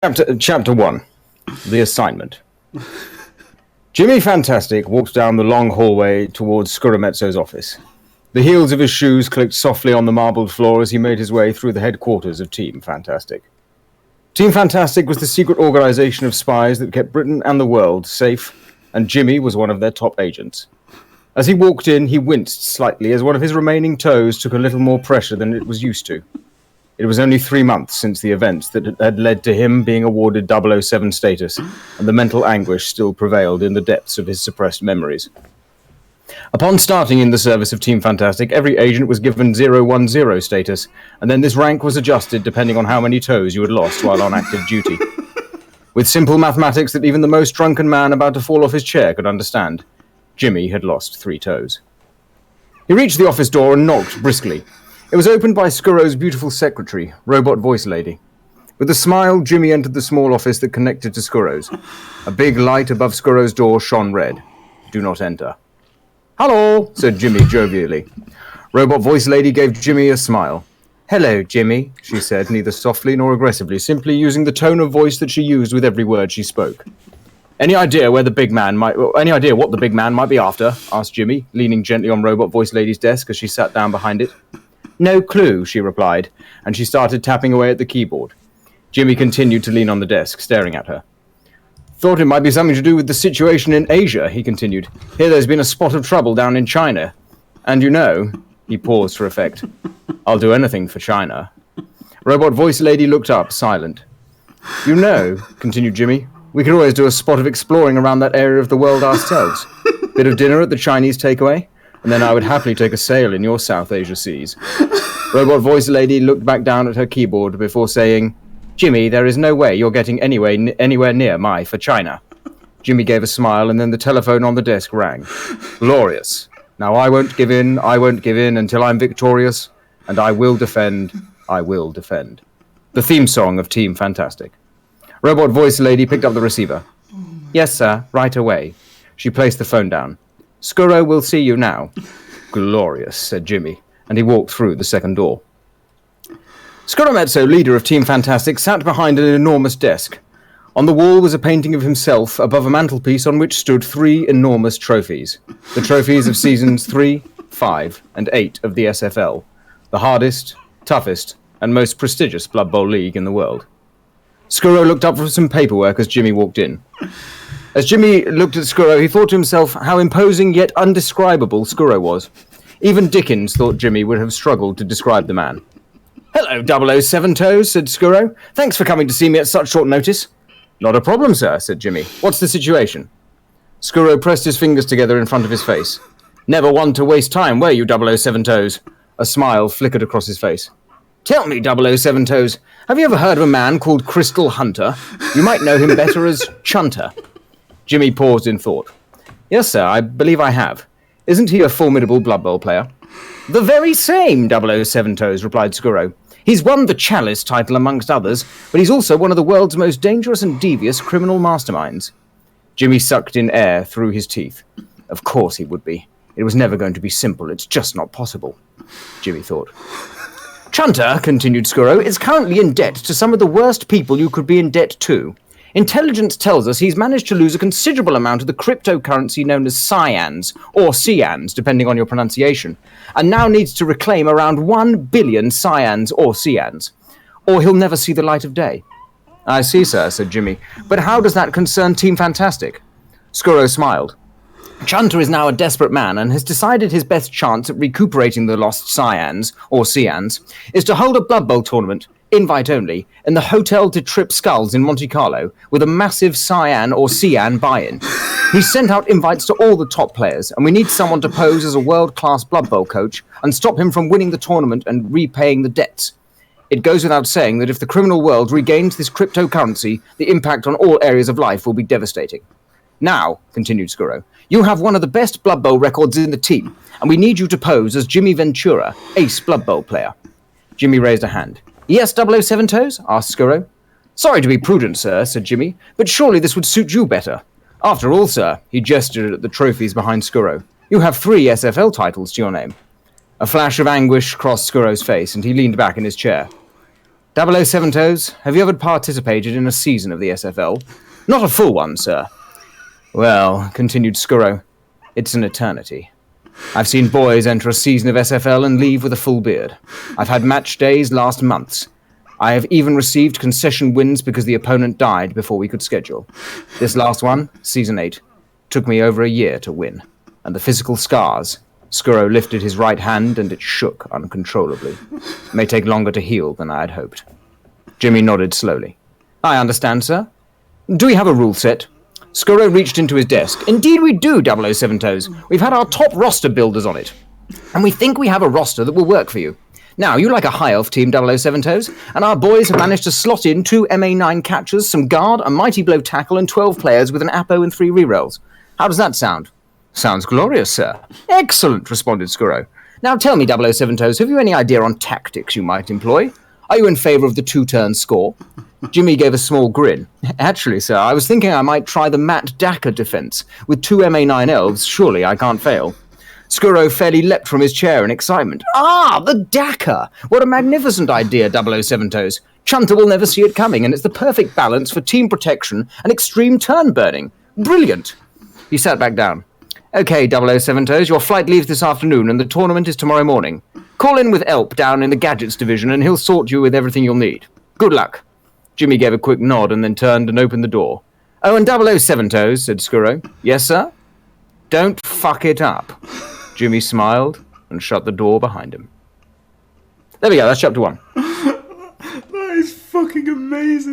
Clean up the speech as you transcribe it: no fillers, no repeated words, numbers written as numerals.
Chapter 1. The Assignment. Jimmy Fantastic walked down the long hallway towards Scurametzo's office. The heels of his shoes clicked softly on the marbled floor as he made his way through the headquarters of Team Fantastic. Team Fantastic was the secret organization of spies that kept Britain and the world safe, and Jimmy was one of their top agents. As he walked in, he winced slightly as one of his remaining toes took a little more pressure than it was used to. It was only 3 months since the events that had led to him being awarded 007 status, and the mental anguish still prevailed in the depths of his suppressed memories. Upon starting in the service of Team Fantastic, every agent was given 010 status, and then this rank was adjusted depending on how many toes you had lost while on active duty. With simple mathematics that even the most drunken man about to fall off his chair could understand, Jimmy had lost 3 toes. He reached the office door and knocked briskly. It was opened by Skuro's beautiful secretary, Robot Voice Lady. With a smile, Jimmy entered the small office that connected to Skuro's. A big light above Skuro's door shone red. Do not enter. Hello, said Jimmy jovially. Robot Voice Lady gave Jimmy a smile. Hello, Jimmy, she said, neither softly nor aggressively, simply using the tone of voice that she used with every word she spoke. Any idea what the big man might be after? Asked Jimmy, leaning gently on Robot Voice Lady's desk as she sat down behind it. No clue, she replied, and she started tapping away at the keyboard. Jimmy continued to lean on the desk, staring at her. Thought it might be something to do with the situation in Asia, he continued. Here there's been a spot of trouble down in China. And you know, he paused for effect. I'll do anything for China. Robot Voice Lady looked up, silent. You know, continued Jimmy, we could always do a spot of exploring around that area of the world ourselves. Bit of dinner at the Chinese takeaway. And then I would happily take a sail in your South Asia seas. Robot Voice Lady looked back down at her keyboard before saying, Jimmy, there is no way you're getting anywhere near my for China. Jimmy gave a smile, and then the telephone on the desk rang. Glorious. Now I won't give in until I'm victorious, and I will defend. The theme song of Team Fantastic. Robot Voice Lady picked up the receiver. Yes, sir, right away. She placed the phone down. Skuro will see you now. Glorious, said Jimmy, and he walked through the second door. Scurametzo, leader of Team Fantastic, sat behind an enormous desk. On the wall was a painting of himself above a mantelpiece on which stood 3 enormous trophies. The trophies of seasons 3, 5, and 8 of the SFL, the hardest, toughest, and most prestigious Blood Bowl league in the world. Skuro looked up from some paperwork as Jimmy walked in. As Jimmy looked at Skuro, he thought to himself how imposing yet undescribable Skuro was. Even Dickens thought Jimmy would have struggled to describe the man. Hello, 007 Toes, said Skuro. Thanks for coming to see me at such short notice. Not a problem, sir, said Jimmy. What's the situation? Skuro pressed his fingers together in front of his face. Never one to waste time, were you, 007 Toes? A smile flickered across his face. Tell me, 007 Toes, have you ever heard of a man called Crystal Hunter? You might know him better as Chunter. Jimmy paused in thought. Yes, sir, I believe I have. Isn't he a formidable Blood Bowl player? The very same, 007 Toes, replied Skuro. He's won the Chalice title amongst others, but he's also one of the world's most dangerous and devious criminal masterminds. Jimmy sucked in air through his teeth. Of course he would be. It was never going to be simple. It's just not possible, Jimmy thought. Chunter, continued Skuro, is currently in debt to some of the worst people you could be in debt to. Intelligence tells us he's managed to lose a considerable amount of the cryptocurrency known as cyans, or cyans, depending on your pronunciation, and now needs to reclaim around 1 billion cyans or cyans, or he'll never see the light of day. I see, sir, said Jimmy, but how does that concern Team Fantastic? Skuro smiled. Chunter is now a desperate man and has decided his best chance at recuperating the lost cyans, or cyans, is to hold a Blood Bowl tournament, invite only, in the Hotel de Trip Skulls in Monte Carlo, with a massive cyan or cyan buy-in. He's sent out invites to all the top players, and we need someone to pose as a world-class Blood Bowl coach and stop him from winning the tournament and repaying the debts. It goes without saying that if the criminal world regains this cryptocurrency, the impact on all areas of life will be devastating. Now, continued Skuro, you have one of the best Blood Bowl records in the team, and we need you to pose as Jimmy Ventura, ace Blood Bowl player. Jimmy raised a hand. Yes, 007 Toes? Asked Skuro. Sorry to be prudent, sir, said Jimmy, but surely this would suit you better. After all, sir, he gestured at the trophies behind Skuro, you have 3 SFL titles to your name. A flash of anguish crossed Skuro's face, and he leaned back in his chair. 007 Toes, have you ever participated in a season of the SFL? Not a full one, sir. Well, continued Scurro, it's an eternity. I've seen boys enter a season of SFL and leave with a full beard. I've had match days last months. I have even received concession wins because the opponent died before we could schedule. This last one, Season 8, took me over a year to win. And the physical scars, Scurro lifted his right hand and it shook uncontrollably. It may take longer to heal than I had hoped. Jimmy nodded slowly. I understand, sir. Do we have a rule set? Scurro reached into his desk. Indeed we do, 007 Toes. We've had our top roster builders on it. And we think we have a roster that will work for you. Now, you like a high elf team, 007 Toes, and our boys have managed to slot in 2 MA9 catchers, some guard, a mighty blow tackle, and 12 players with an Apo and 3 rerolls. How does that sound? Sounds glorious, sir. Excellent, responded Scurro. Now tell me, 007 Toes, have you any idea on tactics you might employ? Are you in favour of the 2-turn score? Jimmy gave a small grin. Actually, sir, I was thinking I might try the Matt Dacre defence. With 2 MA9 elves, surely I can't fail. Scurro fairly leapt from his chair in excitement. Ah, the Dacre! What a magnificent idea, 007 Toes. Chunter will never see it coming, and it's the perfect balance for team protection and extreme turn burning. Brilliant! He sat back down. Okay, 007 Toes, your flight leaves this afternoon and the tournament is tomorrow morning. Call in with Elp down in the Gadgets division and he'll sort you with everything you'll need. Good luck. Jimmy gave a quick nod and then turned and opened the door. Oh, and 007 Toes, said Scurro. Yes, sir? Don't fuck it up. Jimmy smiled and shut the door behind him. There we go, that's chapter 1. That is fucking amazing.